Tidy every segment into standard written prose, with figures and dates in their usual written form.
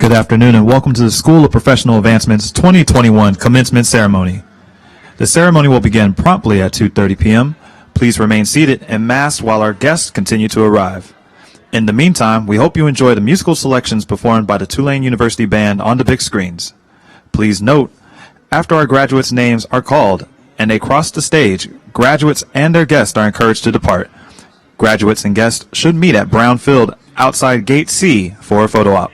Good afternoon and welcome to the School of Professional Advancement's 2021 Commencement Ceremony. The ceremony will begin promptly at 2:30 p.m. Please remain seated and masked while our guests continue to arrive. In the meantime, we hope you enjoy the musical selections performed by the Tulane University Band on the big screens. Please note, after our graduates' names are called and they cross the stage, graduates and their guests are encouraged to depart. Graduates and guests should meet at Brown Field outside Gate C for a photo op.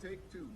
Take two.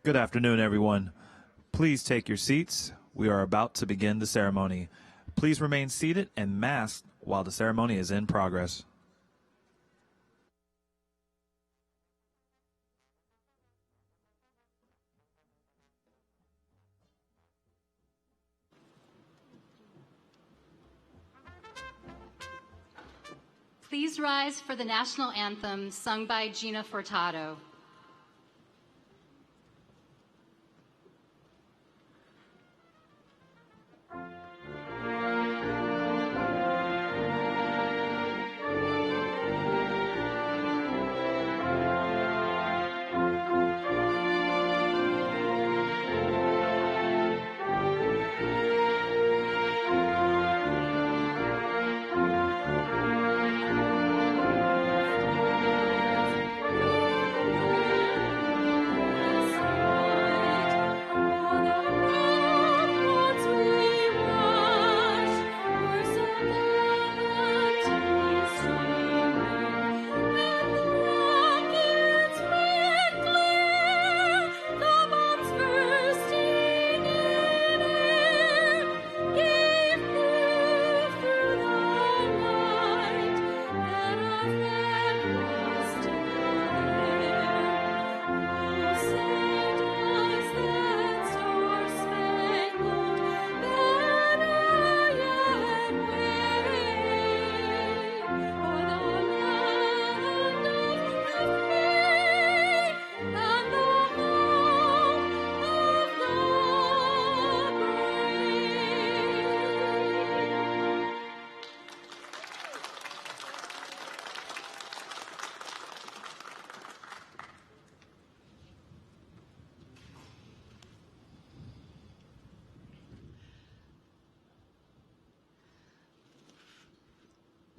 Good afternoon, everyone. Please take your seats. We are about to begin the ceremony. Please remain seated and masked while the ceremony is in progress. Please rise for the national anthem sung by Gina Furtado.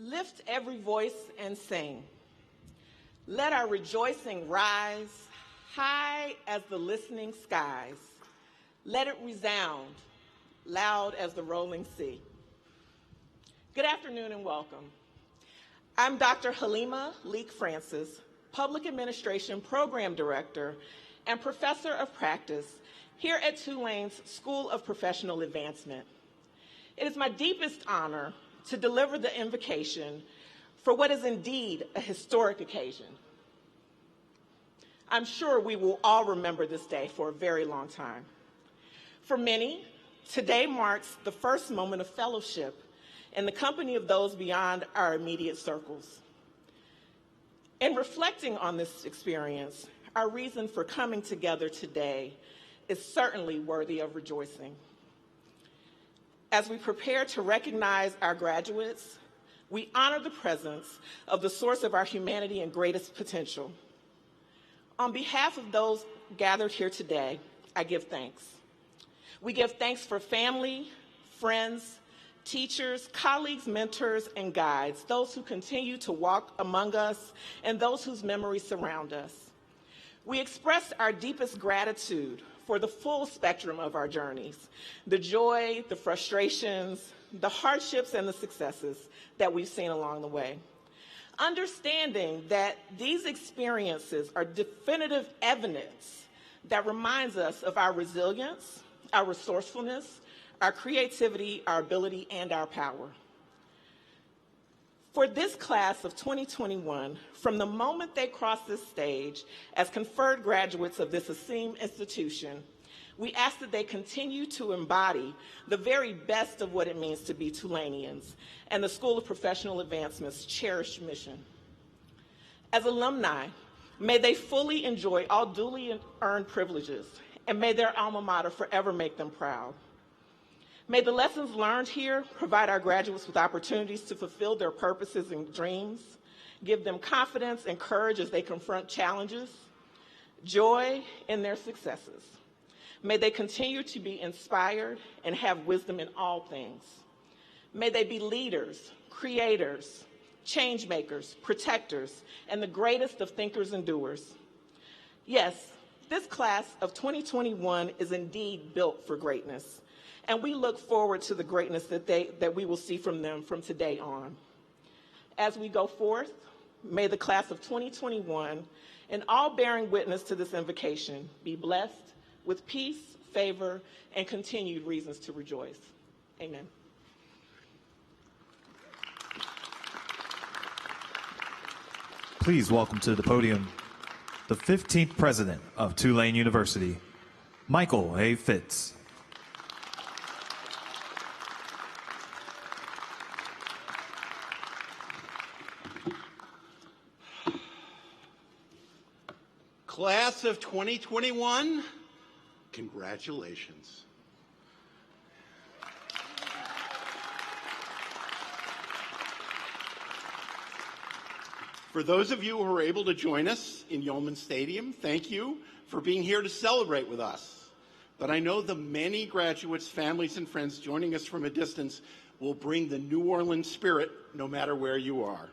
Lift every voice and sing. Let our rejoicing rise high as the listening skies. Let it resound loud as the rolling sea. Good afternoon and welcome. I'm Dr. Halima Leek Francis, Public Administration Program Director and Professor of Practice here at Tulane's School of Professional Advancement. It is my deepest honor to deliver the invocation for what is indeed a historic occasion. I'm sure we will all remember this day for a very long time. For many, today marks the first moment of fellowship in the company of those beyond our immediate circles. In reflecting on this experience, our reason for coming together today is certainly worthy of rejoicing. As we prepare to recognize our graduates, we honor the presence of the source of our humanity and greatest potential. On behalf of those gathered here today, I give thanks. We give thanks for family, friends, teachers, colleagues, mentors, and guides, those who continue to walk among us and those whose memories surround us. We express our deepest gratitude for the full spectrum of our journeys, the joy, the frustrations, the hardships, and the successes that we've seen along the way. Understanding that these experiences are definitive evidence that reminds us of our resilience, our resourcefulness, our creativity, our ability, and our power. For this class of 2021, from the moment they cross this stage as conferred graduates of this esteemed institution, we ask that they continue to embody the very best of what it means to be Tulaneans and the School of Professional Advancement's cherished mission. As alumni, may they fully enjoy all duly earned privileges, and may their alma mater forever make them proud. May the lessons learned here provide our graduates with opportunities to fulfill their purposes and dreams, give them confidence and courage as they confront challenges, joy in their successes. May they continue to be inspired and have wisdom in all things. May they be leaders, creators, change makers, protectors, and the greatest of thinkers and doers. Yes, this class of 2021 is indeed built for greatness, and we look forward to the greatness that we will see from them from today on. As we go forth, may the class of 2021 and all bearing witness to this invocation be blessed with peace, favor, and continued reasons to rejoice. Amen. Please welcome to the podium the 15th president of Tulane University, Michael A. Fitz. Class of 2021, congratulations. For those of you who are able to join us in Yeoman Stadium, thank you for being here to celebrate with us. But I know the many graduates, families, and friends joining us from a distance will bring the New Orleans spirit no matter where you are.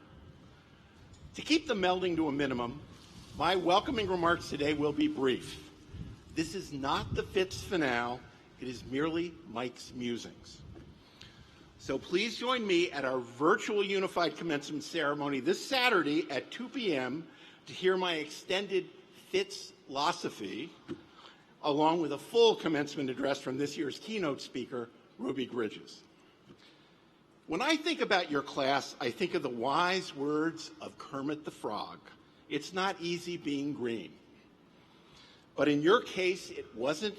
To keep the melding to a minimum, my welcoming remarks today will be brief. This is not the Fitz finale, it is merely Mike's musings. So please join me at our virtual unified commencement ceremony this Saturday at 2 p.m. to hear my extended Fitz-losophy, along with a full commencement address from this year's keynote speaker, Ruby Bridges. When I think about your class, I think of the wise words of Kermit the Frog. It's not easy being green. But in your case, it wasn't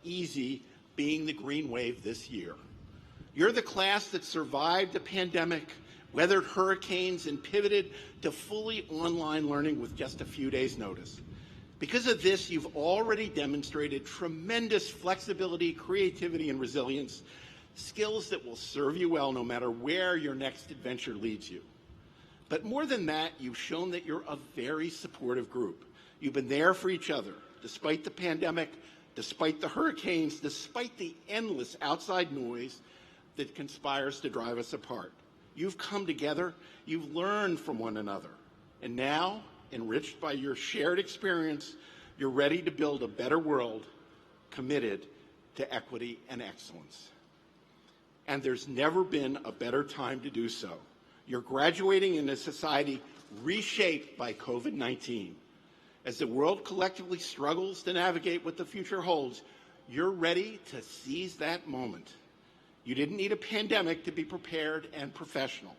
easy being the green wave this year. You're the class that survived the pandemic, weathered hurricanes, and pivoted to fully online learning with just a few days' notice. Because of this, you've already demonstrated tremendous flexibility, creativity, and resilience, skills that will serve you well no matter where your next adventure leads you. But more than that, you've shown that you're a very supportive group. You've been there for each other, despite the pandemic, despite the hurricanes, despite the endless outside noise that conspires to drive us apart. You've come together, you've learned from one another, and now, enriched by your shared experience, you're ready to build a better world committed to equity and excellence. And there's never been a better time to do so. You're graduating in a society reshaped by COVID-19. As the world collectively struggles to navigate what the future holds, you're ready to seize that moment. You didn't need a pandemic to be prepared and professional.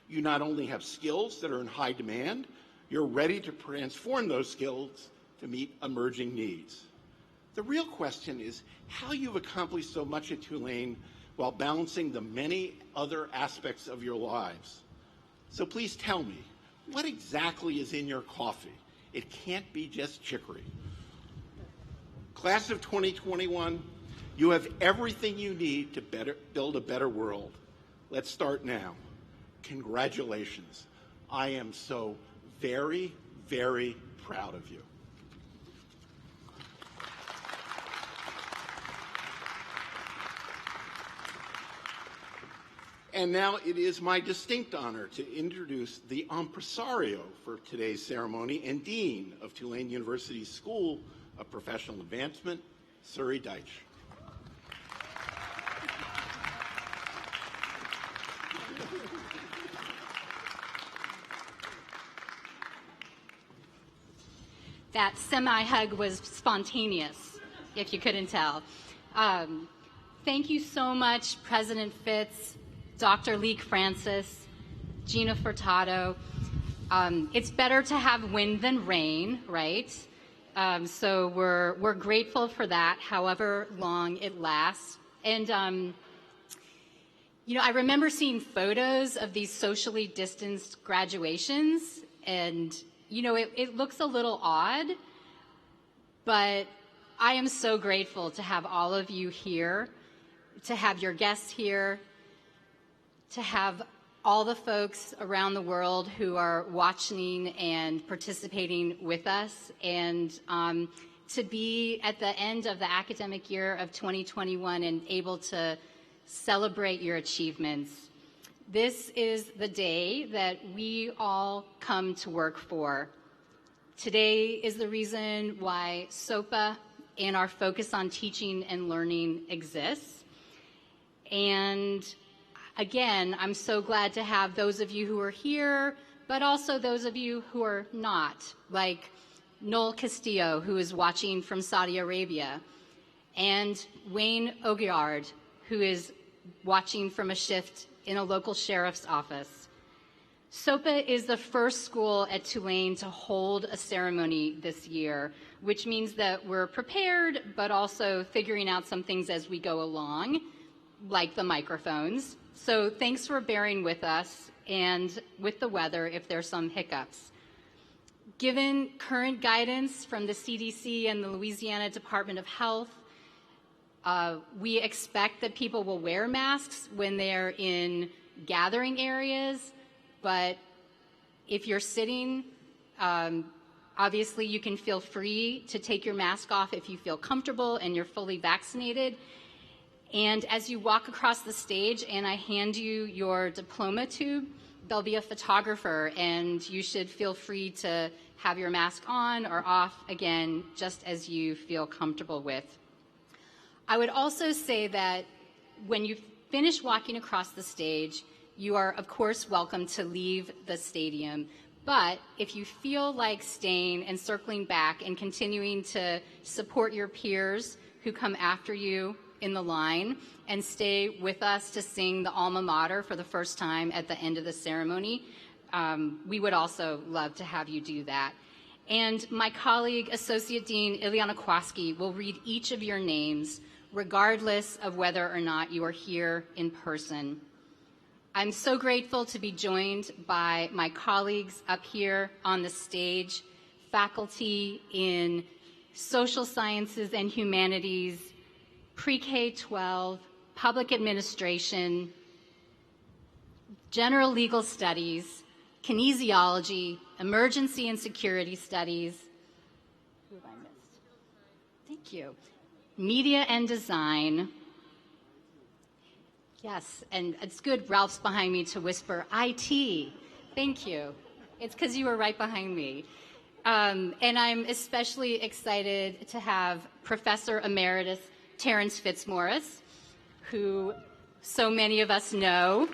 You not only have skills that are in high demand, you're ready to transform those skills to meet emerging needs. The real question is how you've accomplished so much at Tulane while balancing the many other aspects of your lives. So please tell me, what exactly is in your coffee? It can't be just chicory. Class of 2021, you have everything you need to build a better world. Let's start now. Congratulations. I am so very, very proud of you. And now it is my distinct honor to introduce the impresario for today's ceremony and Dean of Tulane University's School of Professional Advancement, Suri Deitch. That semi-hug was spontaneous, if you couldn't tell. Thank you so much, President Fitz, Dr. Leek Francis, Gina Furtado. It's better to have wind than rain, right? So we're grateful for that, however long it lasts. And I remember seeing photos of these socially distanced graduations, and it looks a little odd, but I am so grateful to have all of you here, to have your guests here, to have all the folks around the world who are watching and participating with us, and to be at the end of the academic year of 2021 and able to celebrate your achievements. This is the day that we all come to work for. Today is the reason why SOPA and our focus on teaching and learning exists. And again, I'm so glad to have those of you who are here, but also those of you who are not, like Noel Castillo, who is watching from Saudi Arabia, and Wayne Ogiard, who is watching from a shift in a local sheriff's office. SOPA is the first school at Tulane to hold a ceremony this year, which means that we're prepared, but also figuring out some things as we go along, like the microphones. So thanks for bearing with us and with the weather if there's some hiccups. Given current guidance from the CDC and the Louisiana Department of Health, we expect that people will wear masks when they're in gathering areas, but if you're sitting, obviously you can feel free to take your mask off if you feel comfortable and you're fully vaccinated. And as you walk across the stage and I hand you your diploma tube, there'll be a photographer, and you should feel free to have your mask on or off, again, just as you feel comfortable with. I would also say that when you finish walking across the stage, you are, of course, welcome to leave the stadium. But if you feel like staying and circling back and continuing to support your peers who come after you in the line and stay with us to sing the alma mater for the first time at the end of the ceremony, we would also love to have you do that. And my colleague, Associate Dean Ileana Kwaski, will read each of your names, regardless of whether or not you are here in person. I'm so grateful to be joined by my colleagues up here on the stage, faculty in social sciences and humanities, pre-K-12, public administration, general legal studies, kinesiology, emergency and security studies. Who have I missed? Thank you. Media and design. Yes, and it's good Ralph's behind me to whisper, IT. Thank you. It's because you were right behind me. And I'm especially excited to have Professor Emeritus Terrence Fitzmaurice, who so many of us know,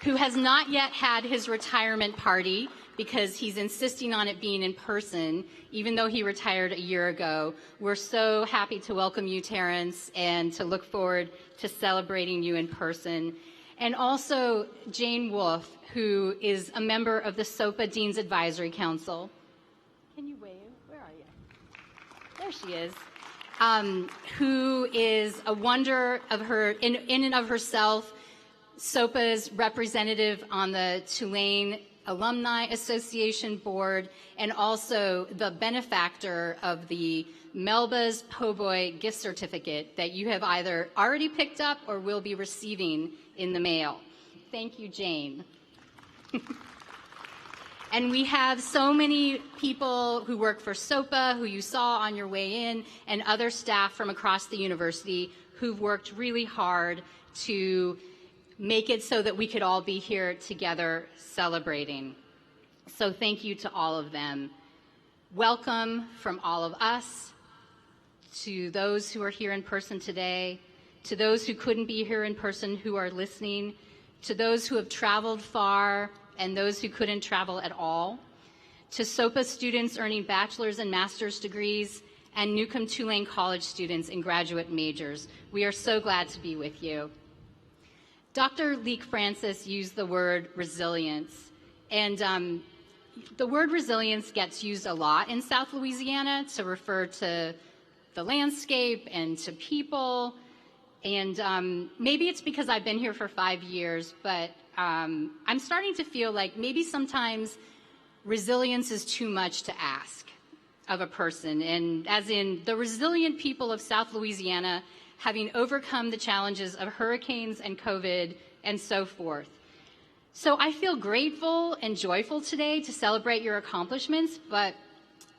who has not yet had his retirement party because he's insisting on it being in person, even though he retired a year ago. We're so happy to welcome you, Terrence, and to look forward to celebrating you in person. And also Jane Wolf, who is a member of the SOPA Dean's Advisory Council. Can you wave? Where are you? There she is. Who is a wonder of her, in and of herself, SOPA's representative on the Tulane Alumni Association Board, and also the benefactor of the Melba's Po' Boy gift certificate that you have either already picked up or will be receiving in the mail. Thank you, Jane. And we have so many people who work for SOPA, who you saw on your way in, and other staff from across the university who've worked really hard to make it so that we could all be here together celebrating. So thank you to all of them. Welcome from all of us to those who are here in person today, to those who couldn't be here in person who are listening, to those who have traveled far and those who couldn't travel at all, to SOPA students earning bachelor's and master's degrees, and Newcomb Tulane College students in graduate majors. We are so glad to be with you. Dr. Leek Francis used the word resilience, and the word resilience gets used a lot in South Louisiana to refer to the landscape and to people, and maybe it's because I've been here for 5 years, but I'm starting to feel like maybe sometimes resilience is too much to ask of a person, and as in the resilient people of South Louisiana having overcome the challenges of hurricanes and COVID and so forth. So I feel grateful and joyful today to celebrate your accomplishments, but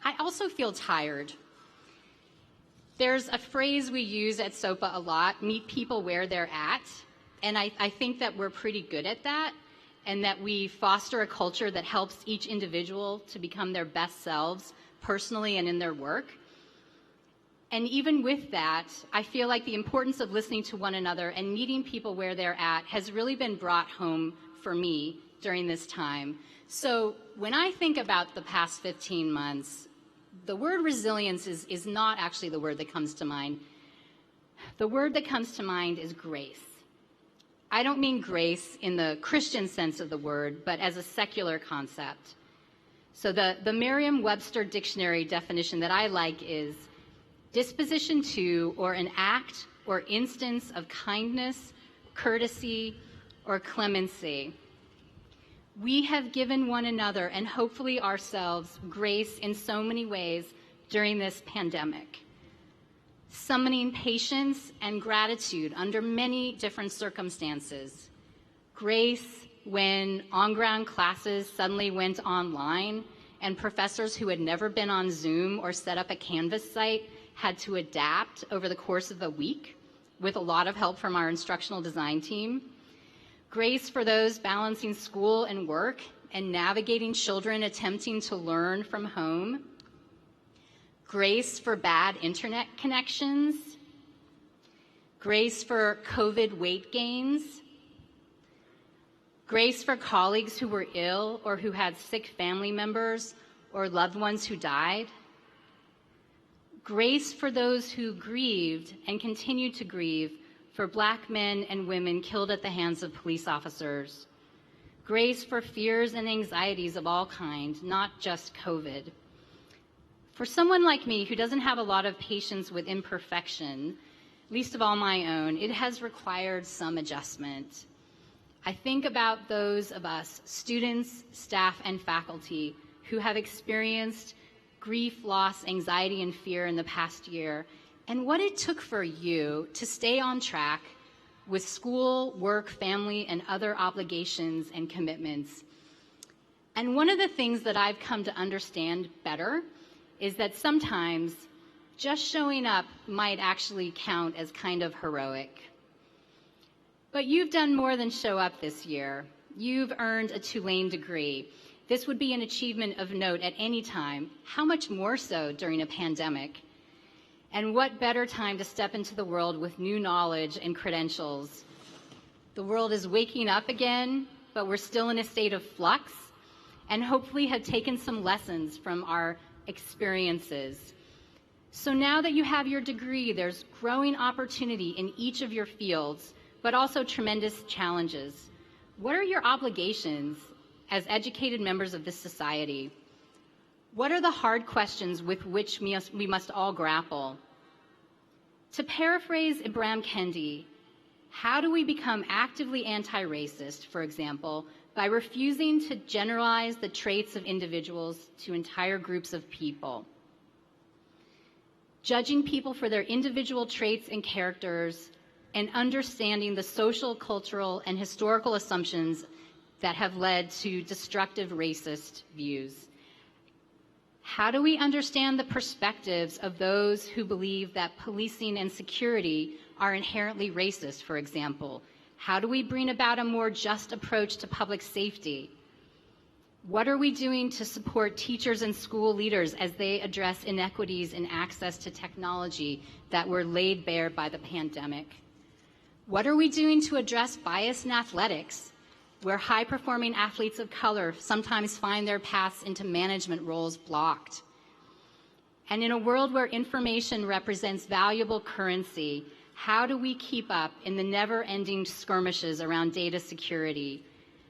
I also feel tired. There's a phrase we use at SOPA a lot, meet people where they're at, and I think that we're pretty good at that, and that we foster a culture that helps each individual to become their best selves personally and in their work. And even with that, I feel like the importance of listening to one another and meeting people where they're at has really been brought home for me during this time. So when I think about the past 15 months, the word resilience is not actually the word that comes to mind. The word that comes to mind is grace. I don't mean grace in the Christian sense of the word, but as a secular concept. So the Merriam-Webster dictionary definition that I like is disposition to, or an act or instance of kindness, courtesy, or clemency. We have given one another and hopefully ourselves grace in so many ways during this pandemic, summoning patience and gratitude under many different circumstances. Grace when on-ground classes suddenly went online and professors who had never been on Zoom or set up a Canvas site had to adapt over the course of a week with a lot of help from our instructional design team. Grace for those balancing school and work and navigating children attempting to learn from home. Grace for bad internet connections. Grace for COVID weight gains. Grace for colleagues who were ill or who had sick family members or loved ones who died. Grace for those who grieved and continue to grieve for Black men and women killed at the hands of police officers. Grace for fears and anxieties of all kinds, not just COVID. For someone like me who doesn't have a lot of patience with imperfection, least of all my own, it has required some adjustment. I think about those of us, students, staff, and faculty, who have experienced grief, loss, anxiety, and fear in the past year, and what it took for you to stay on track with school, work, family, and other obligations and commitments. And one of the things that I've come to understand better is that sometimes just showing up might actually count as kind of heroic. But you've done more than show up this year. You've earned a Tulane degree. This would be an achievement of note at any time, how much more so during a pandemic? And what better time to step into the world with new knowledge and credentials? The world is waking up again, but we're still in a state of flux, and hopefully have taken some lessons from our experiences. So now that you have your degree, there's growing opportunity in each of your fields but also tremendous challenges. What are your obligations as educated members of this society? What are the hard questions with which we must all grapple? To paraphrase Ibram Kendi, how do we become actively anti-racist, for example, by refusing to generalize the traits of individuals to entire groups of people? Judging people for their individual traits and characters, and understanding the social, cultural, and historical assumptions that have led to destructive racist views. How do we understand the perspectives of those who believe that policing and security are inherently racist, for example? How do we bring about a more just approach to public safety? What are we doing to support teachers and school leaders as they address inequities in access to technology that were laid bare by the pandemic? What are we doing to address bias in athletics, where high-performing athletes of color sometimes find their paths into management roles blocked? And in a world where information represents valuable currency, how do we keep up in the never-ending skirmishes around data security?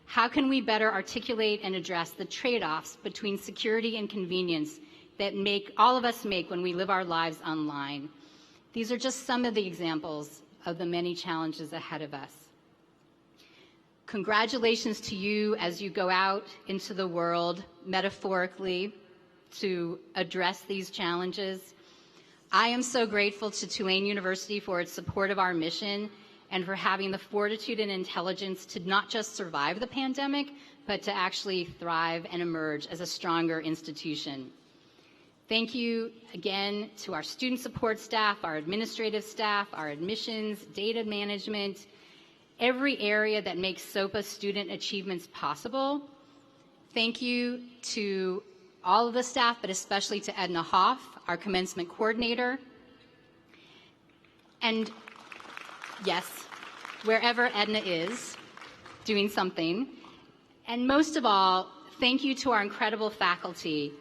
How can we better articulate and address the trade-offs between security and convenience that all of us make when we live our lives online? These are just some of the examples of the many challenges ahead of us. Congratulations to you as you go out into the world, metaphorically, to address these challenges. I am so grateful to Tulane University for its support of our mission and for having the fortitude and intelligence to not just survive the pandemic, but to actually thrive and emerge as a stronger institution. Thank you again to our student support staff, our administrative staff, our admissions, data management, every area that makes SOPA student achievements possible. Thank you to all of the staff, but especially to Edna Hoff, our commencement coordinator. And yes, wherever Edna is doing something. And most of all, thank you to our incredible faculty,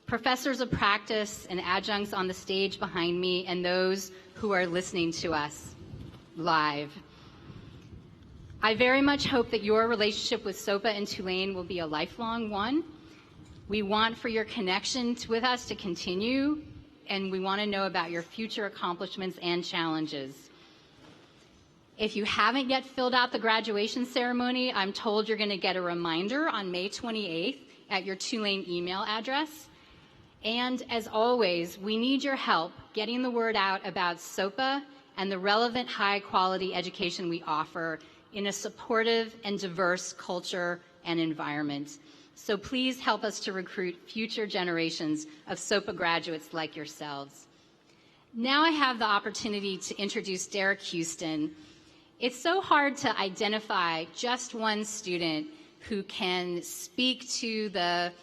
professors of practice and adjuncts on the stage behind me, and those who are listening to us live. I very much hope that your relationship with SOPA and Tulane will be a lifelong one. We want for your connection with us to continue, and we want to know about your future accomplishments and challenges. If you haven't yet filled out the graduation ceremony, I'm told you're going to get a reminder on May 28th at your Tulane email address. And as always, we need your help getting the word out about SOPA and the relevant high-quality education we offer in a supportive and diverse culture and environment. So please help us to recruit future generations of SOPA graduates like yourselves. Now I have the opportunity to introduce Derek Houston. It's so hard to identify just one student who can speak to the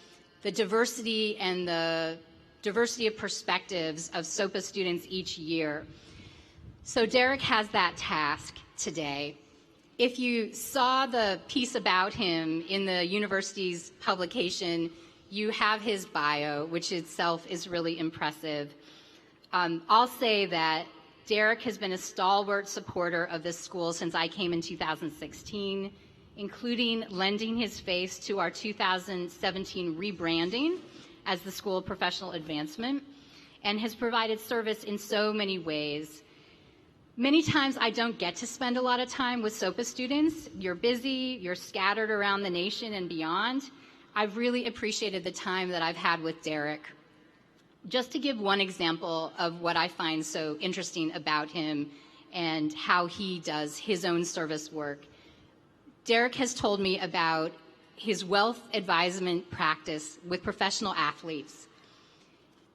diversity and the diversity of perspectives of SOPA students each year. So Derek has that task today. If you saw the piece about him in the university's publication, you have his bio, which itself is really impressive. I'll say that Derek has been a stalwart supporter of this school since I came in 2016, including lending his face to our 2017 rebranding as the School of Professional Advancement, and has provided service in so many ways. Many times I don't get to spend a lot of time with SOPA students. You're busy, you're scattered around the nation and beyond. I've really appreciated the time that I've had with Derek. Just to give one example of what I find so interesting about him and how he does his own service work, Derek has told me about his wealth advisement practice with professional athletes,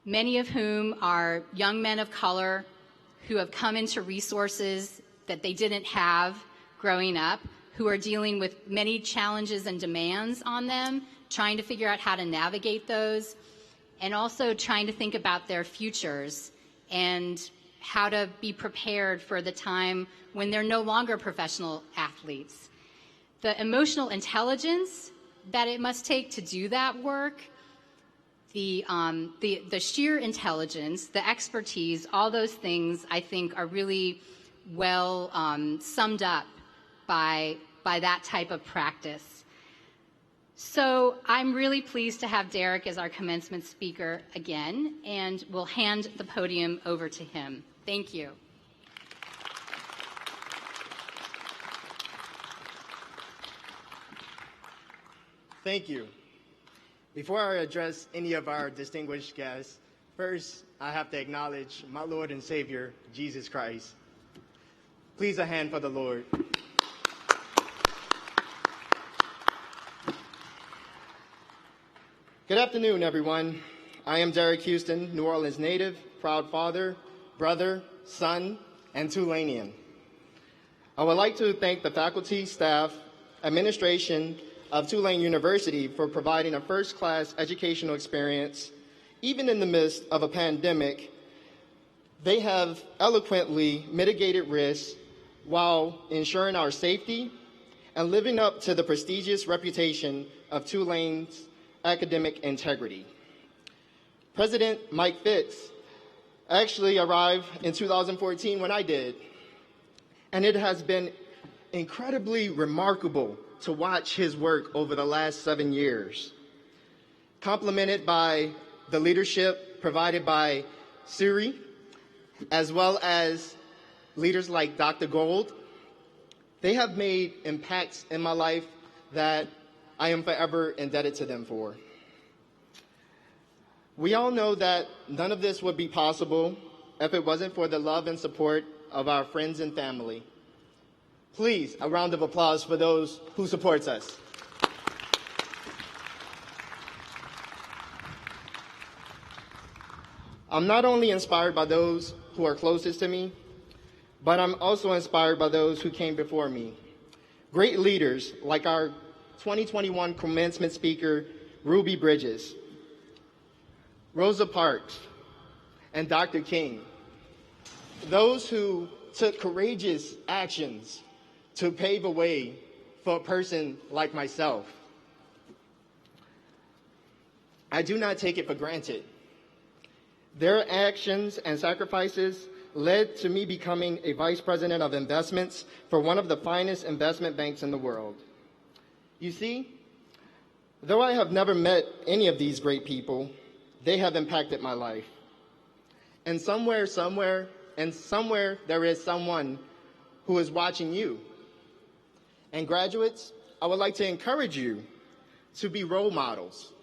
many of whom are young men of color who have come into resources that they didn't have growing up, who are dealing with many challenges and demands on them, trying to figure out how to navigate those, and also trying to think about their futures and how to be prepared for the time when they're no longer professional athletes. The emotional intelligence that it must take to do that work, the sheer intelligence, the expertise, all those things I think are really well summed up by that type of practice. So I'm really pleased to have Derek as our commencement speaker again, and we'll hand the podium over to him. Thank you. Thank you. Before I address any of our distinguished guests, first I have to acknowledge my Lord and Savior, Jesus Christ. Please a hand for the Lord. Good afternoon, everyone. I am Derek Houston, New Orleans native, proud father, brother, son, and Tulanean. I would like to thank the faculty, staff, administration of Tulane University for providing a first-class educational experience. Even in the midst of a pandemic, they have eloquently mitigated risks while ensuring our safety and living up to the prestigious reputation of Tulane's academic integrity. President Mike Fitz actually arrived in 2014 when I did, and it has been incredibly remarkable to watch his work over the last 7 years, complemented by the leadership provided by Siri, as well as leaders like Dr. Gold. They have made impacts in my life that I am forever indebted to them for. We all know that none of this would be possible if it wasn't for the love and support of our friends and family. Please, a round of applause for those who support us. I'm not only inspired by those who are closest to me, but I'm also inspired by those who came before me. Great leaders like our 2021 commencement speaker, Ruby Bridges, Rosa Parks, and Dr. King. Those who took courageous actions to pave a way for a person like myself. I do not take it for granted. Their actions and sacrifices led to me becoming a vice president of investments for one of the finest investment banks in the world. You see, though I have never met any of these great people, they have impacted my life. And somewhere there is someone who is watching you. And graduates, I would like to encourage you to be role models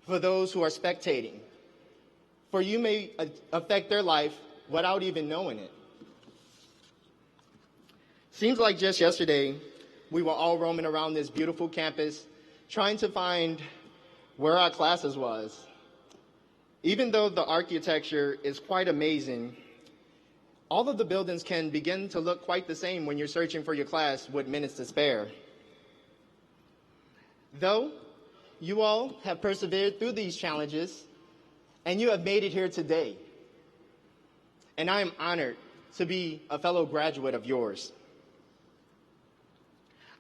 for those who are spectating, for you may affect their life without even knowing it. Seems like just yesterday, we were all roaming around this beautiful campus, trying to find where our classes was. Even though the architecture is quite amazing, all of the buildings can begin to look quite the same when you're searching for your class with minutes to spare. Though you all have persevered through these challenges, and you have made it here today, and I am honored to be a fellow graduate of yours.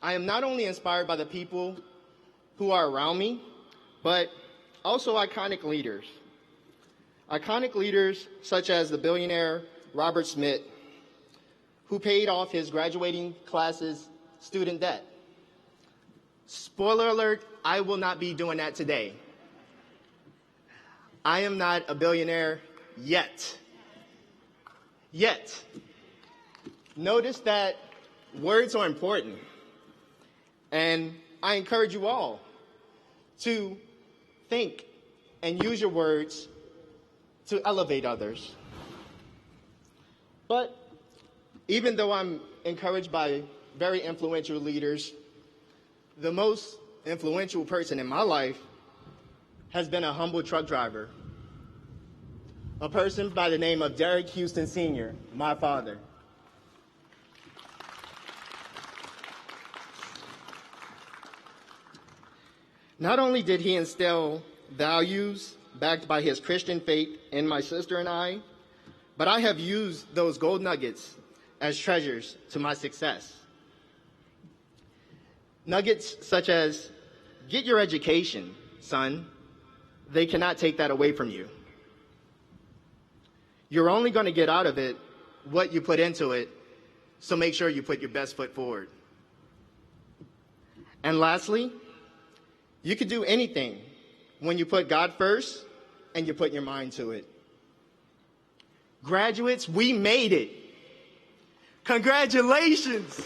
I am not only inspired by the people who are around me, but also iconic leaders. Iconic leaders such as the billionaire Robert Smith, who paid off his graduating class's student debt. Spoiler alert, I will not be doing that today. I am not a billionaire yet. Yet. Notice that words are important. And I encourage you all to think and use your words to elevate others. But even though I'm encouraged by very influential leaders, the most influential person in my life has been a humble truck driver, a person by the name of Derek Houston Sr., my father. Not only did he instill values backed by his Christian faith in my sister and I, but I have used those gold nuggets as treasures to my success. Nuggets such as, get your education, son. They cannot take that away from you. You're only going to get out of it what you put into it, So make sure you put your best foot forward. And lastly, you can do anything when you put God first and you put your mind to it. Graduates, we made it. Congratulations.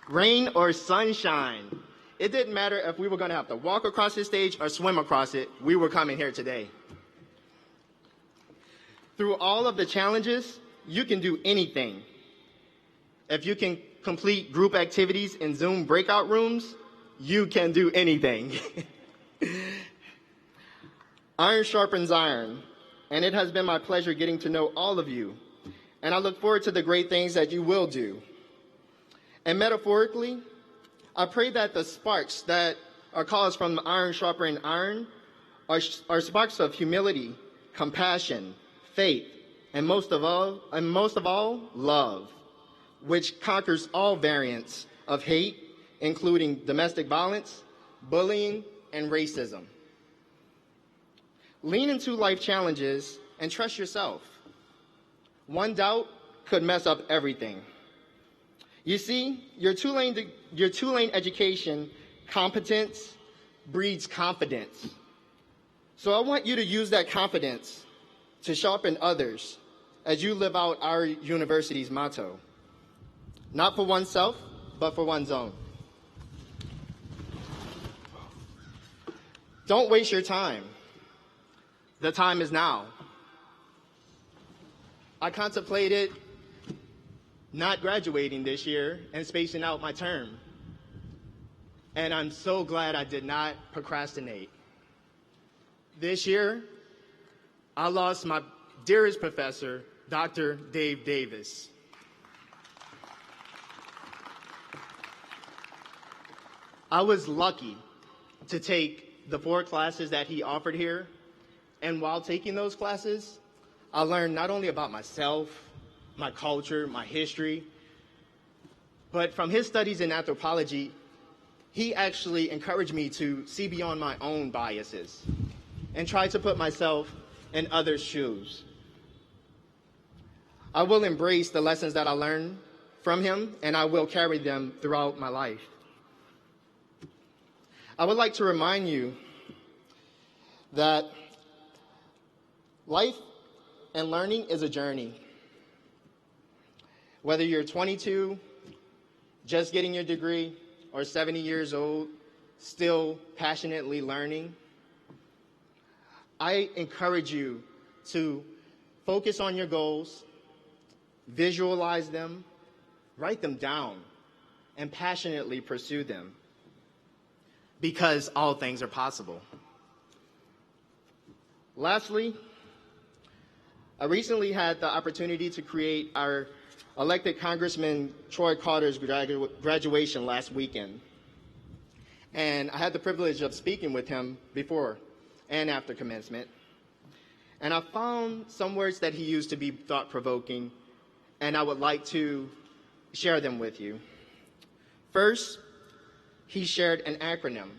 Rain or sunshine, it didn't matter if we were going to have to walk across the stage or swim across it, we were coming here today. Through all of the challenges, you can do anything. If you can complete group activities in Zoom breakout rooms, you can do anything. Iron sharpens iron, and it has been my pleasure getting to know all of you, and I look forward to the great things that you will do. And metaphorically, I pray that the sparks that are caused from iron sharpening iron are sparks of humility, compassion, faith, and most of all, love, which conquers all variants of hate, including domestic violence, bullying, and racism. Lean into life challenges and trust yourself. One doubt could mess up everything. You see, your Tulane education, competence breeds confidence. So I want you to use that confidence to sharpen others as you live out our university's motto. Not for oneself, but for one's own. Don't waste your time. The time is now. I contemplated not graduating this year and spacing out my term. And I'm so glad I did not procrastinate. This year, I lost my dearest professor, Dr. Dave Davis. I was lucky to take the 4 classes that he offered here. And while taking those classes, I learned not only about myself, my culture, my history, but from his studies in anthropology, he actually encouraged me to see beyond my own biases and try to put myself in others' shoes. I will embrace the lessons that I learned from him, and I will carry them throughout my life. I would like to remind you that life and learning is a journey. Whether you're 22, just getting your degree, or 70 years old, still passionately learning, I encourage you to focus on your goals, visualize them, write them down, and passionately pursue them, because all things are possible. Lastly, I recently had the opportunity to create our elected Congressman Troy Carter's graduation last weekend. And I had the privilege of speaking with him before and after commencement. And I found some words that he used to be thought-provoking, and I would like to share them with you. First, he shared an acronym,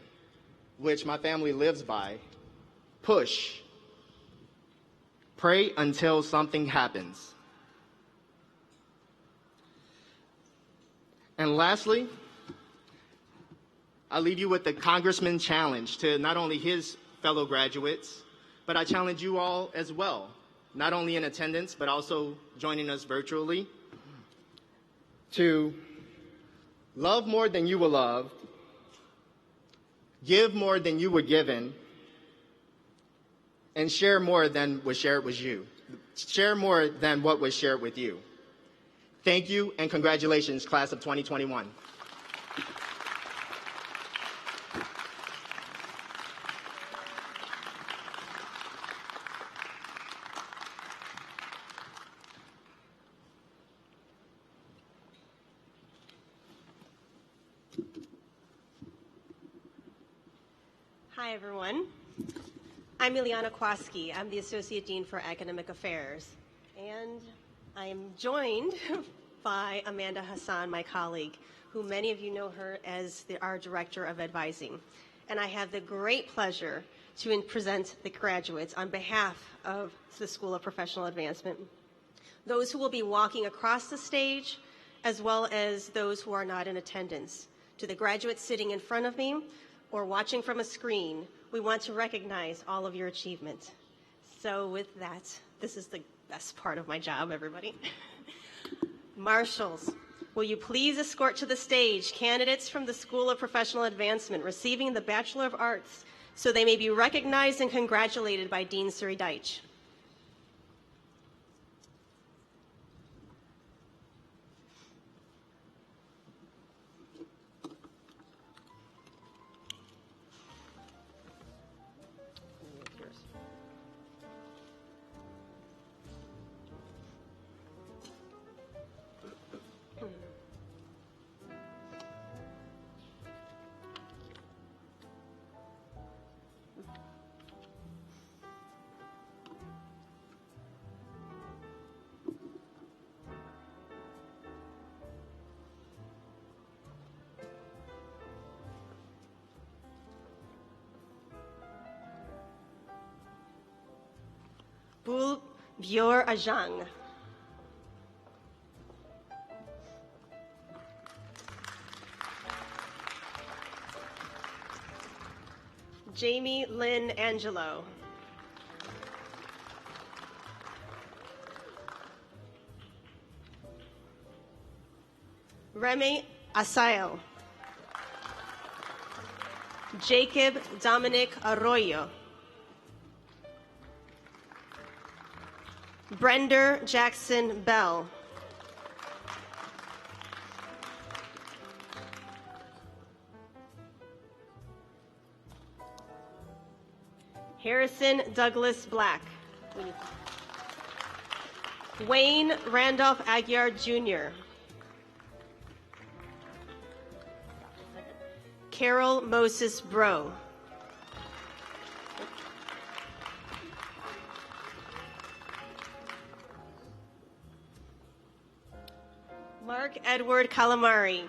which my family lives by: PUSH. Pray until something happens. And lastly, I leave you with the Congressman Challenge to not only his fellow graduates, but I challenge you all as well, not only in attendance, but also joining us virtually, to love more than you were loved, give more than you were given, and share more than was shared with you. Share more than what was shared with you. Thank you, and congratulations, class of 2021. Hi, everyone. I'm Ileana Kwaski. I'm the Associate Dean for Academic Affairs. And I am joined by Amanda Hassan, my colleague, who many of you know her as our Director of Advising. and I have the great pleasure to present the graduates on behalf of the School of Professional Advancement. Those who will be walking across the stage, as well as those who are not in attendance. To the graduates sitting in front of me or watching from a screen, we want to recognize all of your achievement. So with that, this is the best part of my job, everybody. Marshals, will you please escort to the stage candidates from the School of Professional Advancement receiving the Bachelor of Arts so they may be recognized and congratulated by Dean Suri Deitch. Bul Byor Ajang. Jamie Lynn Angelo. Remy Asayo. Jacob Dominic Arroyo. Brender Jackson Bell. Harrison Douglas Black. Wayne Randolph Aguiar Jr. Carol Moses Bro. Mark Edward Calamari.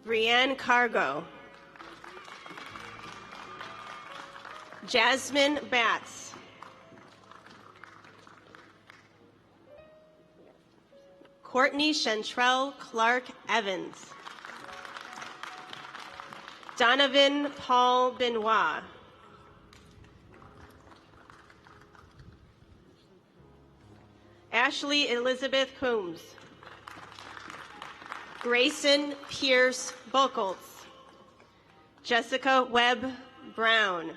Brianne Cargo. Jasmine Batts. Courtney Chantrell Clark Evans. Donovan Paul Benoit. Ashley Elizabeth Coombs. Grayson Pierce Buchholz. Jessica Webb Brown.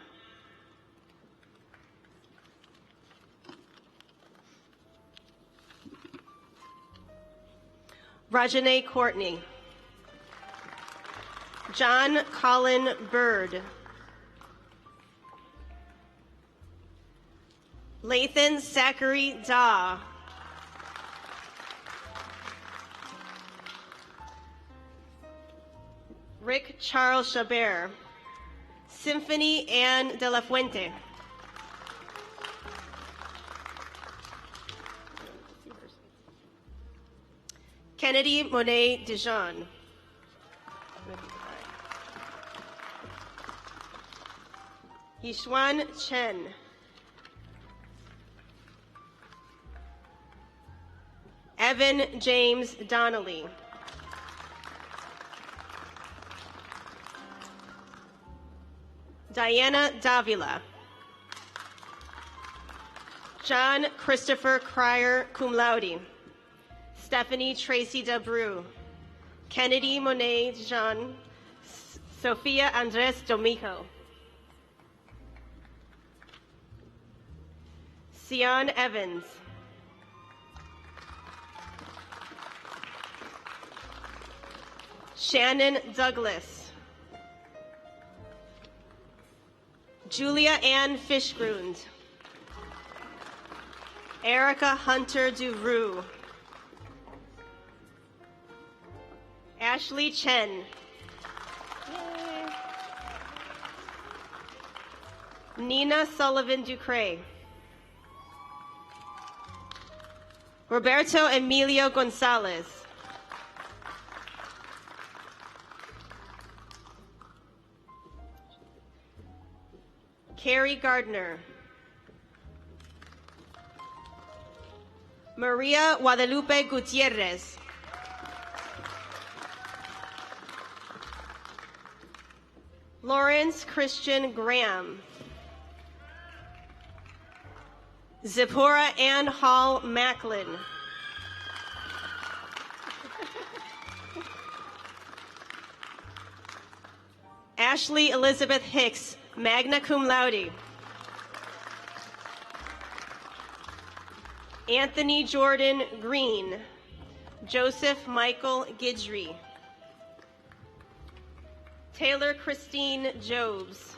Rajane Courtney. John Colin Bird. Lathan Zachary Daw. Rick Charles Chabert. Symphony Anne de la Fuente. Kennedy Monet Dijon. Yishuan Chen. Evan James Donnelly. Diana Davila. John Christopher Cryer, cum laude. Stephanie Tracy Dabru. Kennedy Monet Dijon. Sophia Andres Domico. Sion Evans. Shannon Douglas. Julia Ann Fishgrund. Erica Hunter Duroux. Ashley Chen. Yay. Nina Sullivan Ducre. Roberto Emilio Gonzalez. Carrie Gardner. Maria Guadalupe Gutierrez. Lawrence Christian Graham. Zipporah Ann Hall Macklin. Ashley Elizabeth Hicks, magna cum laude. Anthony Jordan Green. Joseph Michael Gidry. Taylor Christine Jobs.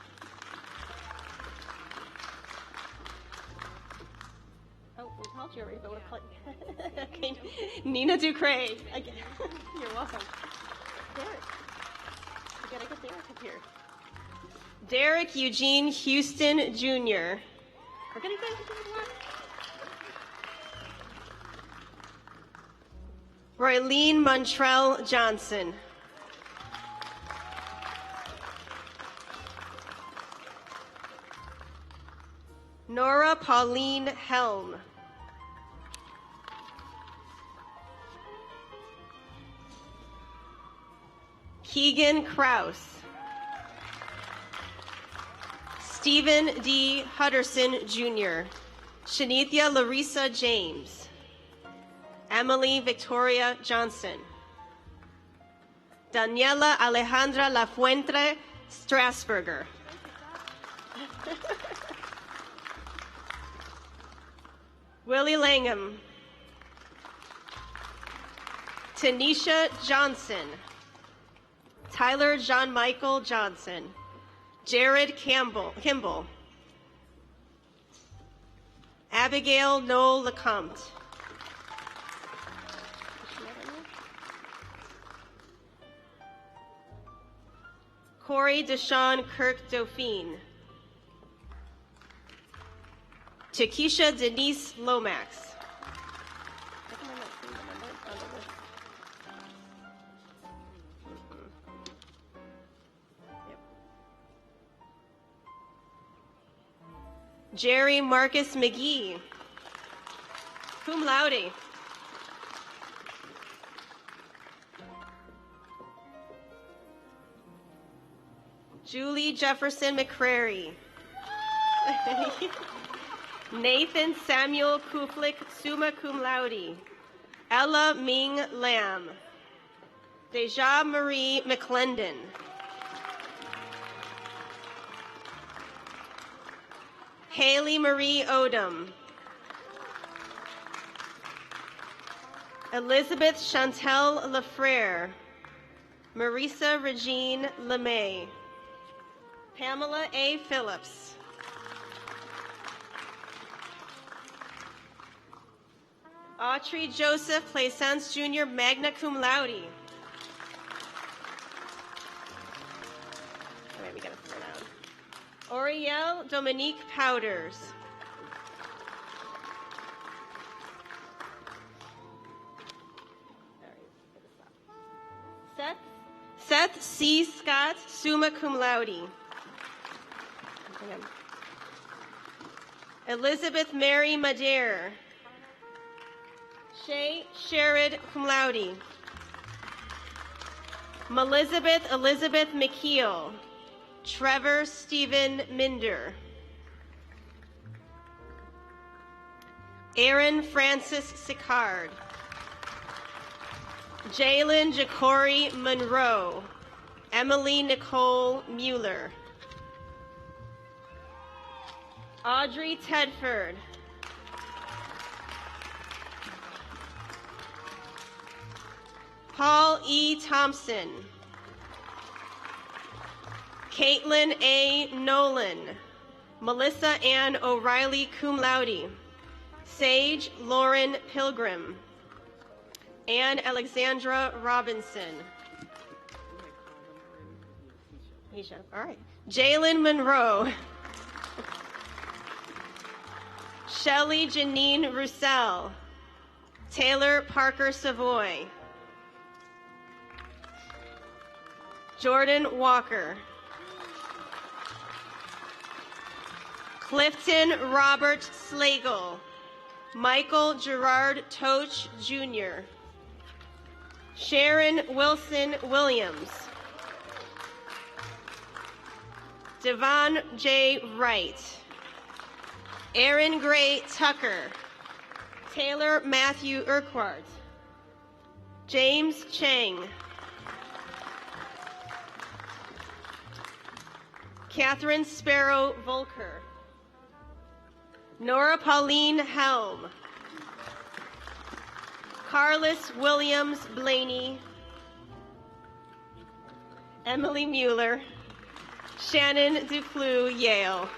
Oh, we called you already, but we're calling. Okay. Nina Ducray. Again. You're welcome. Derek. We gotta get Derek up here. Derek Eugene Houston Jr. We're gonna go to the one. Roylene Montrell Johnson. Nora Pauline Helm. Keegan Kraus. Stephen D. Hutterson Jr. Shanithia Larissa James. Emily Victoria Johnson. Daniela Alejandra Lafuente Strasburger. Willie Langham. Tanisha Johnson. Tyler John Michael Johnson. Jared Kimball. Abigail Noel Lecomte. Corey Deshawn Kirk Dauphine. Takesha Denise Lomax. Jerry Marcus McGee, cum laude. Julie Jefferson McCrary. Nathan Samuel Kuflik, summa cum laude. Ella Ming Lam. Deja Marie McClendon. Haley Marie Odom. Elizabeth Chantel Lafrere. Marisa Regine LeMay. Pamela A. Phillips. Autry Joseph Plaisance Jr., magna cum laude. All right, we gotta slow down. Oriel Dominique Powders. Seth C. Scott, summa cum laude. Elizabeth Mary Madere. Shay Sherrod, cum laude. Melizabeth Elizabeth McKeel. Trevor Stephen Minder. Aaron Francis Sicard. Jalen Jacory Monroe. Emily Nicole Mueller. Audrey Tedford. Paul E. Thompson. Caitlin A. Nolan. Melissa Ann O'Reilly, cum laude. Sage Lauren Pilgrim. Ann Alexandra Robinson. All right. Jalen Monroe. Shelley Janine Roussel. Taylor Parker Savoy. Jordan Walker. Clifton Robert Slagle. Michael Gerard Toach, Jr. Sharon Wilson Williams. Devon J. Wright. Aaron Gray Tucker. Taylor Matthew Urquhart. James Chang. Catherine Sparrow Volker. Nora Pauline Helm. Carlos Williams Blaney. Emily Mueller. Shannon Duclue, Yale.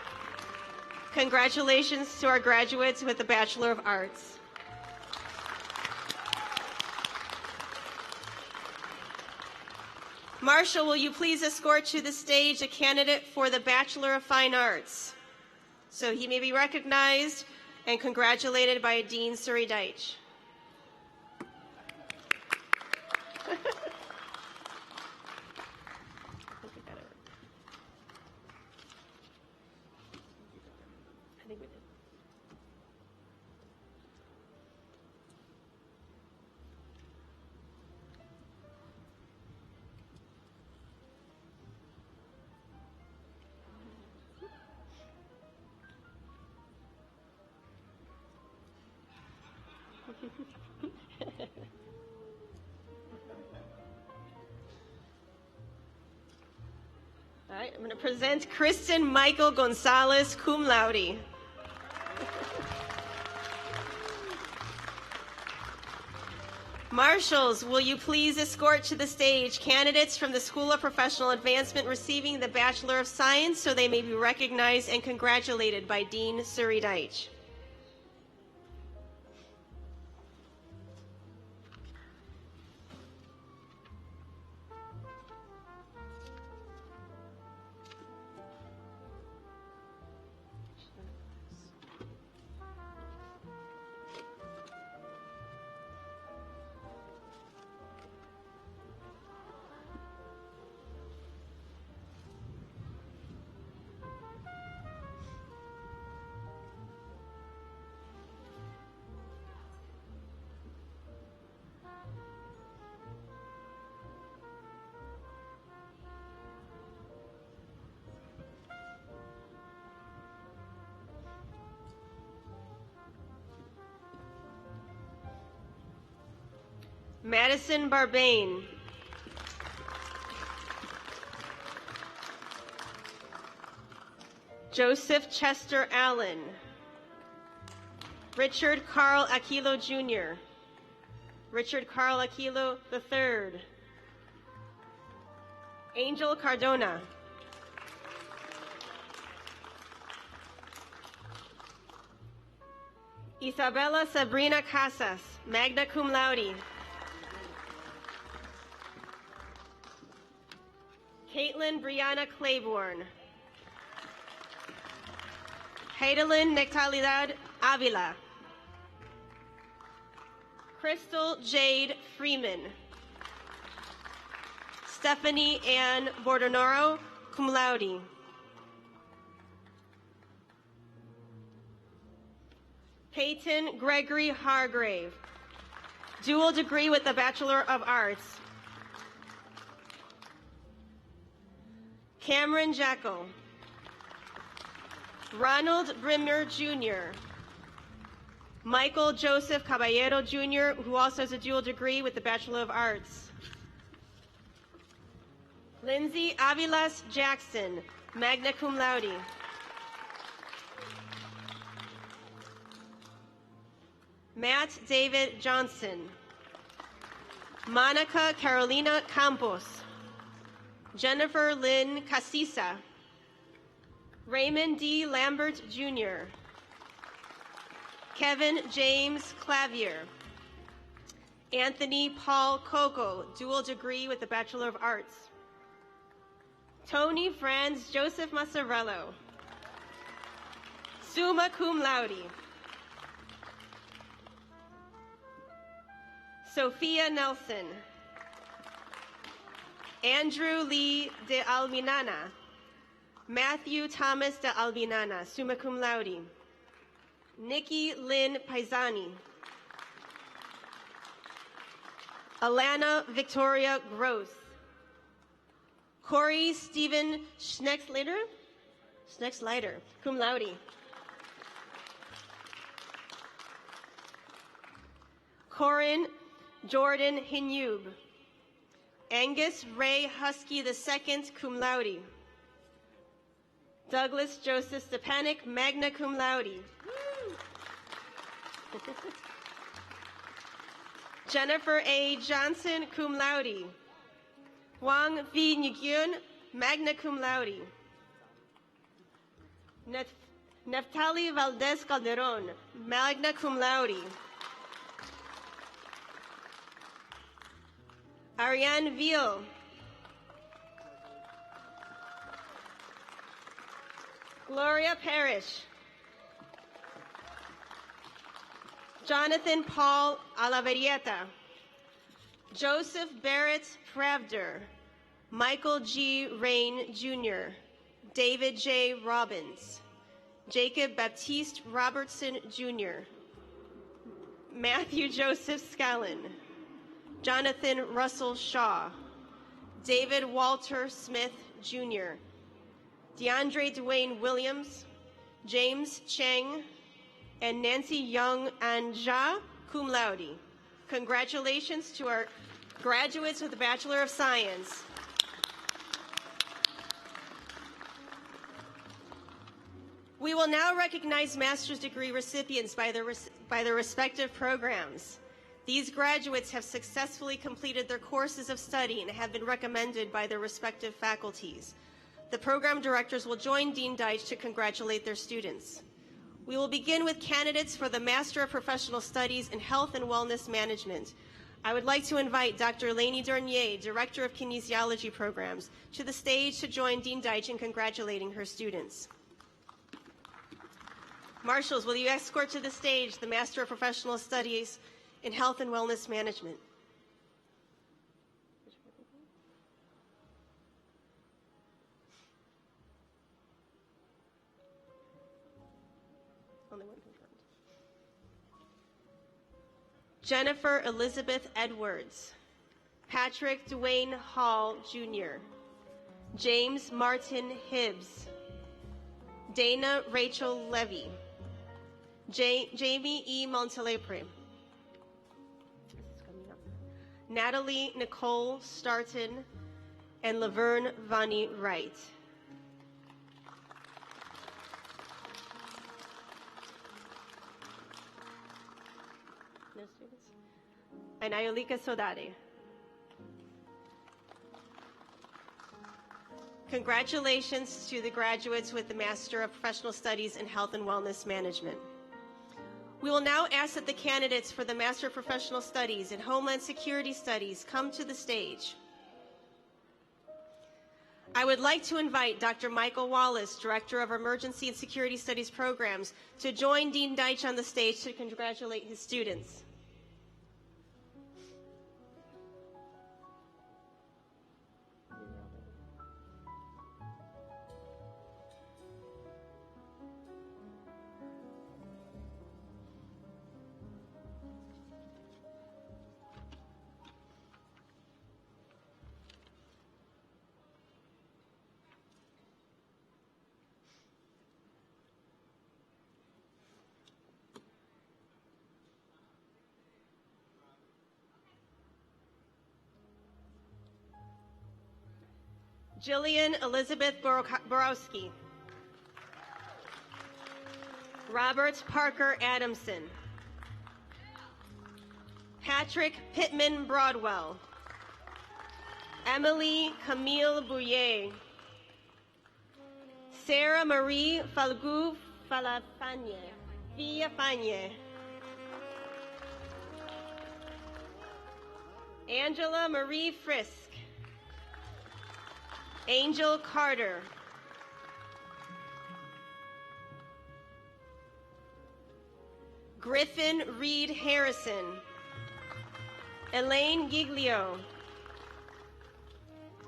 Congratulations to our graduates with the Bachelor of Arts. Marshall, will you please escort to the stage a candidate for the Bachelor of Fine Arts, so he may be recognized and congratulated by Dean Surrey Deitch. All right, I'm going to present Kristen Michael Gonzalez, cum laude. Marshals, will you please escort to the stage candidates from the School of Professional Advancement receiving the Bachelor of Science so they may be recognized and congratulated by Dean Surrey Deitch. Madison Barbane. Joseph Chester Allen. Richard Carl Aquilo Jr. Richard Carl Aquilo III. Angel Cardona. Isabella Sabrina Casas, magna cum laude. Caitlin Brianna Claiborne. Heidelin Nectalidad Avila. Crystal Jade Freeman. Stephanie Ann Bordonaro, cum laude. Peyton Gregory Hargrave, dual degree with the Bachelor of Arts. Cameron Jacko. Ronald Brimner Jr. Michael Joseph Caballero Jr., who also has a dual degree with the Bachelor of Arts. Lindsay Avilas Jackson, magna cum laude. Matt David Johnson. Monica Carolina Campos. Jennifer Lynn Casisa. Raymond D. Lambert Jr. Kevin James Clavier. Anthony Paul Coco, dual degree with the Bachelor of Arts. Tony Franz Joseph Massarello. Summa cum laude. Sophia Nelson. Andrew Lee de Alminana. Matthew Thomas de Albinana, summa cum laude. Nikki Lynn Paisani. Alana Victoria Gross. Corey Stephen Schneckslider, cum laude. Corin Jordan Hinube. Angus Ray Husky II, cum laude. Douglas Joseph Stepanek, magna cum laude. Jennifer A. Johnson, cum laude. Wang V. Nguyen, magna cum laude. Neftali Valdez Calderon, magna cum laude. Ariane Veal. Gloria Parrish. Jonathan Paul Alaverieta. Joseph Barrett Pravder. Michael G. Rain Jr. David J. Robbins. Jacob Baptiste Robertson Jr. Matthew Joseph Scallon. Jonathan Russell Shaw. David Walter Smith Jr. DeAndre Dwayne Williams. James Cheng. And Nancy Young Anja, cum laude. Congratulations to our graduates with the Bachelor of Science. We will now recognize master's degree recipients by their respective programs. These graduates have successfully completed their courses of study and have been recommended by their respective faculties. The program directors will join Dean Deitch to congratulate their students. We will begin with candidates for the Master of Professional Studies in Health and Wellness Management. I would like to invite Dr. Lainey Dernier, Director of Kinesiology Programs, to the stage to join Dean Deitch in congratulating her students. Marshals, will you escort to the stage the Master of Professional Studies in Health and Wellness Management? Only one confirmed. Jennifer Elizabeth Edwards. Patrick Dwayne Hall, Jr. James Martin Hibbs. Dana Rachel Levy. Jamie E. Montelepre. Natalie Nicole Starton and Laverne Vani Wright. No students? And Ayolika Sodade. Congratulations to the graduates with the Master of Professional Studies in Health and Wellness Management. We will now ask that the candidates for the Master of Professional Studies in Homeland Security Studies come to the stage. I would like to invite Dr. Michael Wallace, Director of Emergency and Security Studies Programs, to join Dean Deitch on the stage to congratulate his students. Jillian Elizabeth Borowski. Robert Parker Adamson. Patrick Pittman Broadwell. Emily Camille Bouillet. Sarah Marie Falgu Villafanye. Angela Marie Frisk. Angel Carter. Griffin Reed Harrison. Elaine Giglio.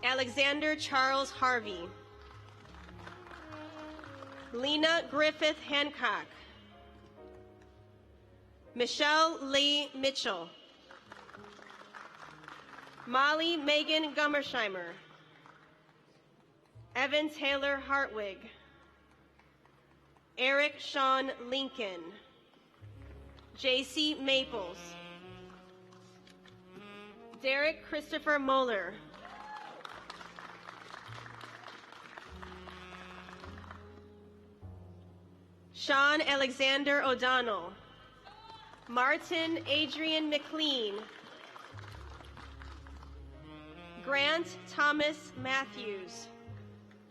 Alexander Charles Harvey. Lena Griffith Hancock. Michelle Lee Mitchell. Molly Megan Gummersheimer. Evan Taylor Hartwig. Eric Sean Lincoln. J.C. Maples. Derek Christopher Moeller. Sean Alexander O'Donnell. Martin Adrian McLean. Grant Thomas Matthews.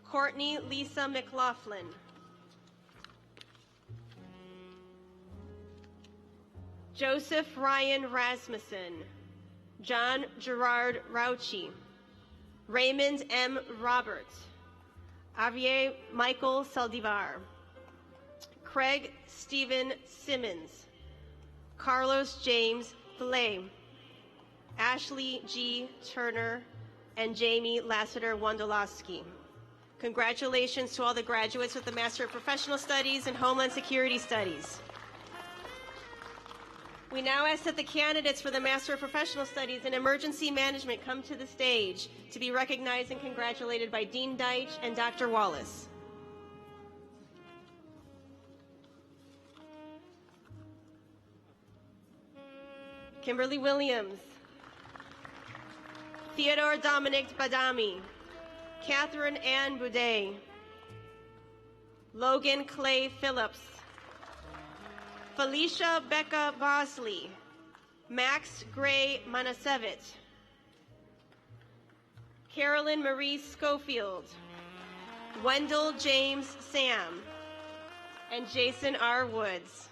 Courtney Lisa McLaughlin. Joseph Ryan Rasmussen. John Gerard Rauchi. Raymond M. Roberts. Javier Michael Saldivar. Craig Stephen Simmons. Carlos James Filet. Ashley G. Turner and Jamie Lassiter Wondolowski. Congratulations to all the graduates with the Master of Professional Studies and Homeland Security Studies. We now ask that the candidates for the Master of Professional Studies in Emergency Management come to the stage to be recognized and congratulated by Dean Deitch and Dr. Wallace. Kimberly Williams. Theodore Dominic Badami. Catherine Ann Boudet. Logan Clay Phillips. Felicia Becca Bosley. Max Gray Manasevich. Carolyn Marie Schofield. Wendell James Sam. And Jason R. Woods.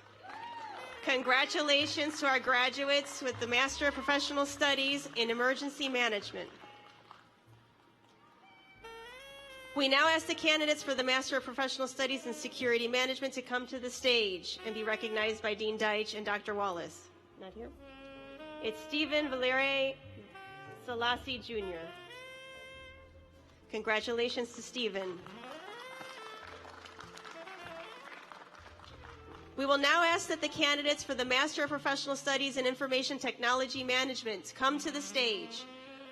Congratulations to our graduates with the Master of Professional Studies in Emergency Management. We now ask the candidates for the Master of Professional Studies in Security Management to come to the stage and be recognized by Dean Deitch and Dr. Wallace. Not here. It's Stephen Valerie Selassie Jr. Congratulations to Stephen. We will now ask that the candidates for the Master of Professional Studies in Information Technology Management come to the stage.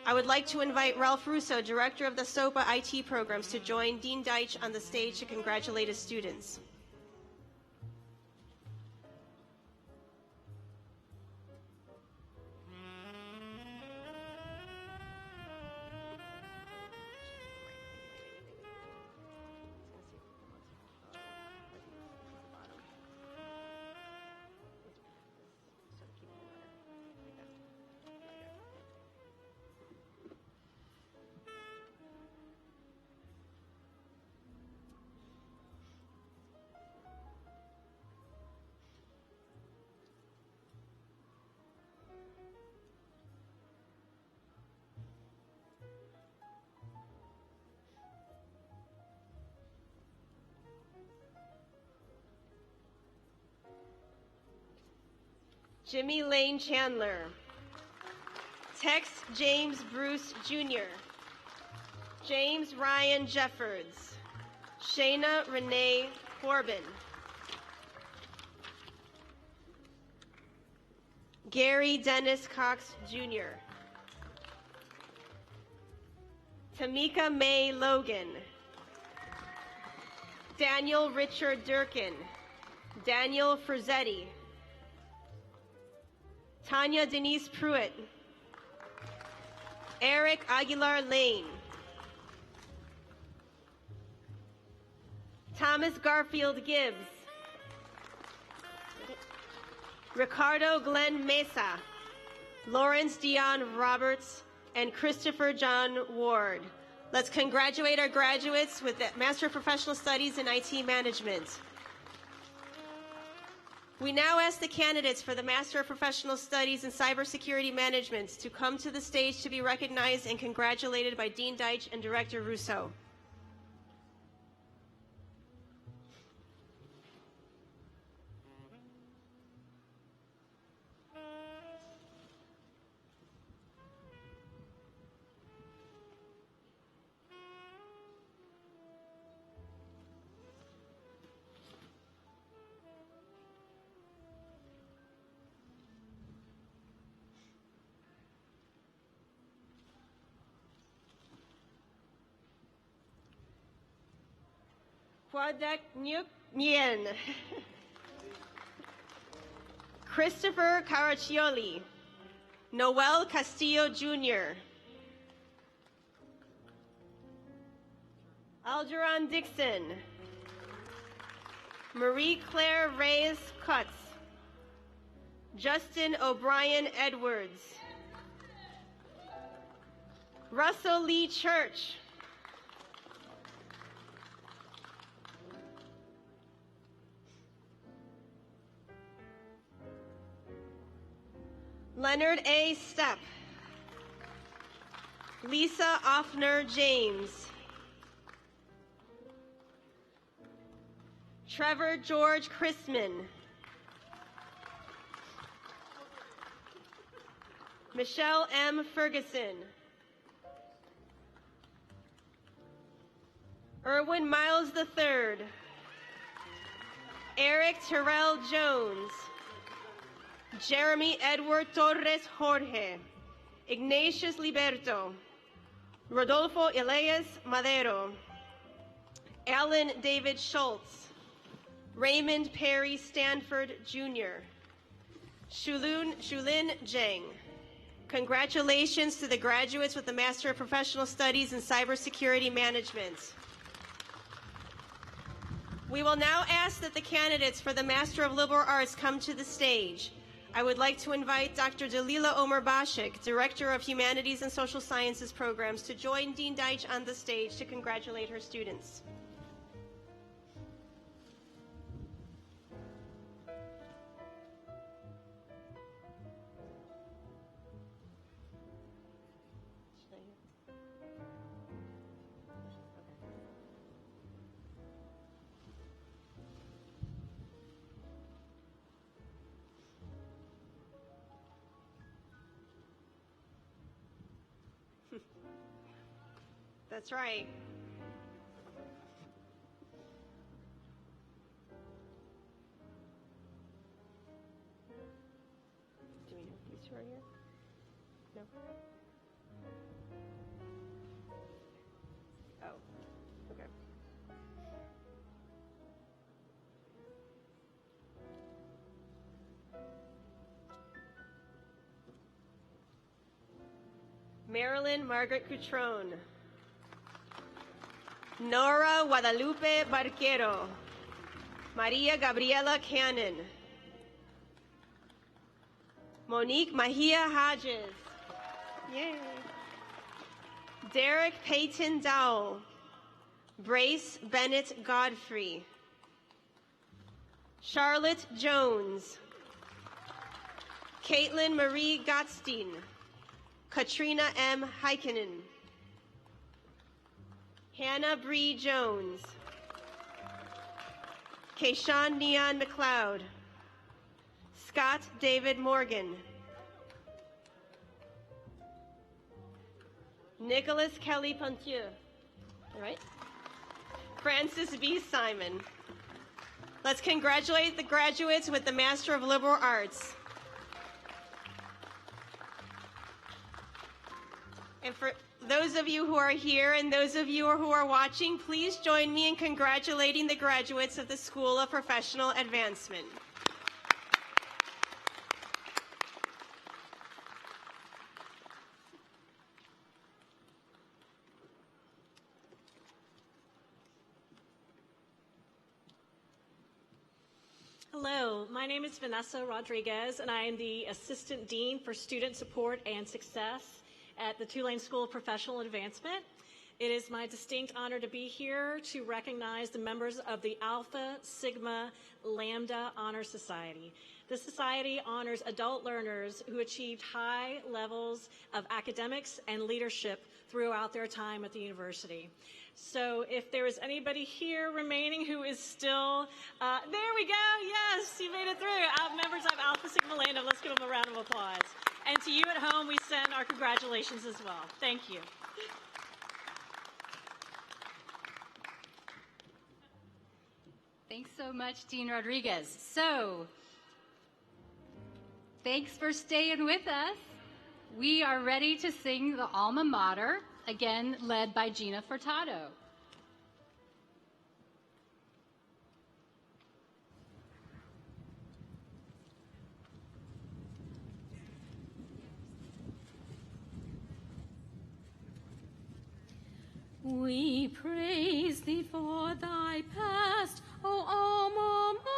I would like to invite Ralph Russo, Director of the SOPA IT programs, to join Dean Deitch on the stage to congratulate his students. Jimmy Lane Chandler. Tex James Bruce Jr. James Ryan Jeffords. Shayna Renee Corbin. Gary Dennis Cox Jr. Tamika May Logan. Daniel Richard Durkin. Daniel Frizzetti. Tanya Denise Pruitt. Eric Aguilar Lane. Thomas Garfield Gibbs. Ricardo Glenn Mesa. Lawrence Dion Roberts, and Christopher John Ward. Let's congratulate our graduates with the Master of Professional Studies in IT Management. We now ask the candidates for the Master of Professional Studies in Cybersecurity Management to come to the stage to be recognized and congratulated by Dean Deitch and Director Russo. Quadak Nyuk Mien. Christopher Caraccioli. Noel Castillo Jr. Algeron Dixon. Marie Claire Reyes Cutts. Justin O'Brien Edwards. Russell Lee Church. Leonard A. Stepp. Lisa Offner James. Trevor George Chrisman. Michelle M. Ferguson. Erwin Miles III. Eric Terrell Jones. Jeremy Edward Torres Jorge. Ignatius Liberto. Rodolfo Elias Madero. Alan David Schultz. Raymond Perry Stanford Jr. Shulin Zheng. Congratulations to the graduates with the Master of Professional Studies in Cybersecurity Management. We will now ask that the candidates for the Master of Liberal Arts come to the stage. I would like to invite Dr. Dalila Omer Bashik, Director of Humanities and Social Sciences Programs, to join Dean Deitch on the stage to congratulate her students. That's right. Do we know if these two are here? No? Oh, okay. Marilyn Margaret Cutrone. Nora Guadalupe Barquero. Maria Gabriela Cannon. Monique Mahia Hodges. Yay. Derek Payton Dowell. Brace Bennett Godfrey. Charlotte Jones. Caitlin Marie Gottstein. Katrina M. Heikkinen. Hannah Bree Jones. Kayshawn Neon McLeod. Scott David Morgan. Nicholas Kelly Pontieu. All right. Francis B. Simon. Let's congratulate the graduates with the Master of Liberal Arts. And for those of you who are here and those of you who are watching, please join me in congratulating the graduates of the School of Professional Advancement. Hello, my name is Vanessa Rodriguez, and I am the Assistant Dean for Student Support and Success at the Tulane School of Professional Advancement. It is my distinct honor to be here to recognize the members of the Alpha Sigma Lambda Honor Society. This society honors adult learners who achieved high levels of academics and leadership throughout their time at the university. So if there is anybody here remaining who is still, there we go, yes, you made it through. Members of Alpha Sigma Lambda, let's give them a round of applause. And to you at home, we send our congratulations as well. Thank you. Thanks so much, Dean Rodriguez. So, thanks for staying with us. We are ready to sing the Alma Mater, again led by Gina Furtado. We praise thee for thy past, O alma mater.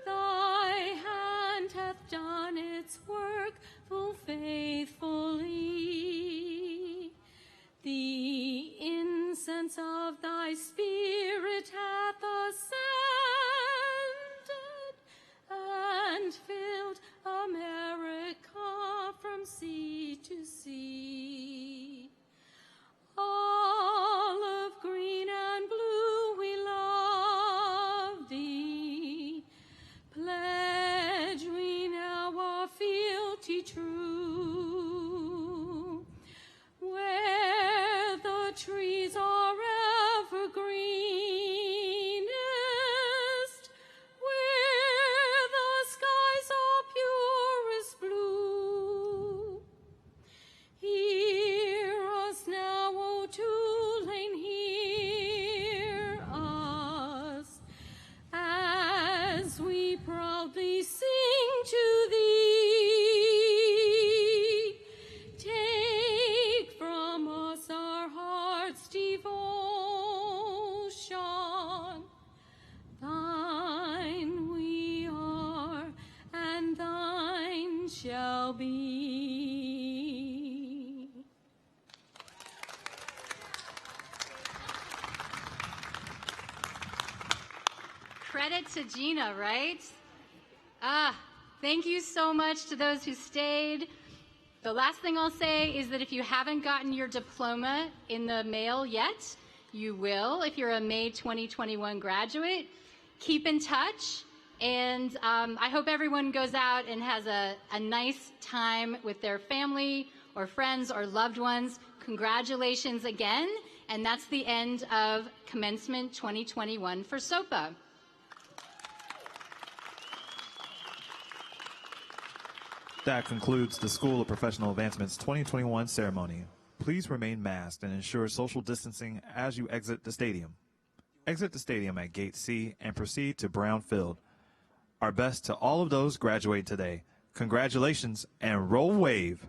Thy hand hath done its work full faithfully. The incense of thy spirit hath ascended and filled America from sea to sea. Olive green and blue, we love thee. Pledge we now our fealty true. Where the trees are evergreenest, where the skies are purest blue. Hear us now, O Tulane, hear us, as we proudly sing to thee. Take from us our heart's devotion. Thine we are, and thine shall be. Credit to Gina, right? Thank you so much to those who stayed. The last thing I'll say is that if you haven't gotten your diploma in the mail yet, you will if you're a May 2021 graduate. Keep in touch, and I hope everyone goes out and has a nice time with their family or friends or loved ones. Congratulations again, and that's the end of Commencement 2021 for SOPA. That concludes the School of Professional Advancement's 2021 ceremony. Please remain masked and ensure social distancing as you exit the stadium. Exit the stadium at Gate C and proceed to Brown Field. Our best to all of those graduating today. Congratulations and roll wave.